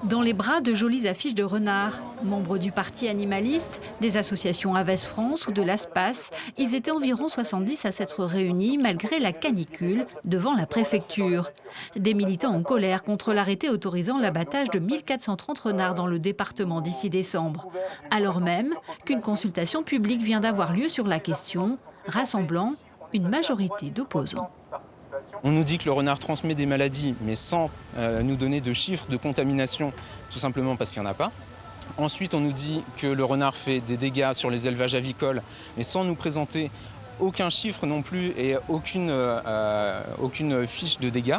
Dans les bras de jolies affiches de renards. Membres du parti animaliste, des associations Aves France ou de l'ASPAS, ils étaient environ 70 à s'être réunis malgré la canicule devant la préfecture. Des militants en colère contre l'arrêté autorisant l'abattage de 1430 renards dans le département d'ici décembre. Alors même qu'une consultation publique vient d'avoir lieu sur la question, rassemblant une majorité d'opposants. On nous dit que le renard transmet des maladies, mais sans nous donner de chiffres de contamination, tout simplement parce qu'il n'y en a pas. Ensuite, on nous dit que le renard fait des dégâts sur les élevages avicoles, mais sans nous présenter aucun chiffre non plus et aucune fiche de dégâts.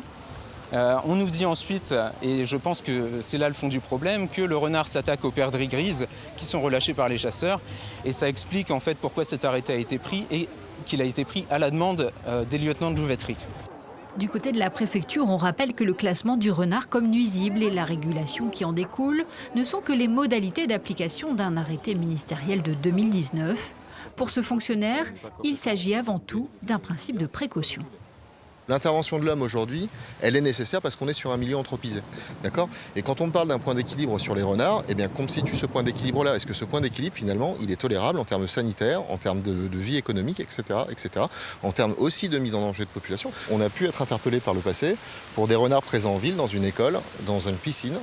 On nous dit ensuite, et je pense que c'est là le fond du problème, que le renard s'attaque aux perdrix grises qui sont relâchées par les chasseurs. Et ça explique en fait pourquoi cet arrêté a été pris et qu'il a été pris à la demande des lieutenants de louveterie. Du côté de la préfecture, on rappelle que le classement du renard comme nuisible et la régulation qui en découle ne sont que les modalités d'application d'un arrêté ministériel de 2019. Pour ce fonctionnaire, il s'agit avant tout d'un principe de précaution. L'intervention de l'homme aujourd'hui, elle est nécessaire parce qu'on est sur un milieu anthropisé. D'accord ? Et quand on parle d'un point d'équilibre sur les renards, eh bien, qu'on me situe ce point d'équilibre-là. Est-ce que ce point d'équilibre, finalement, il est tolérable en termes sanitaires, en termes de vie économique, etc., en termes aussi de mise en danger de population. On a pu être interpellé par le passé pour des renards présents en ville, dans une école, dans une piscine,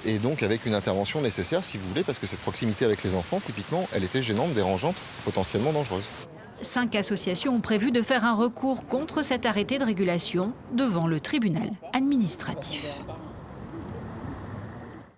et donc avec une intervention nécessaire, si vous voulez, parce que cette proximité avec les enfants, typiquement, elle était gênante, dérangeante, potentiellement dangereuse. 5 associations ont prévu de faire un recours contre cet arrêté de régulation devant le tribunal administratif.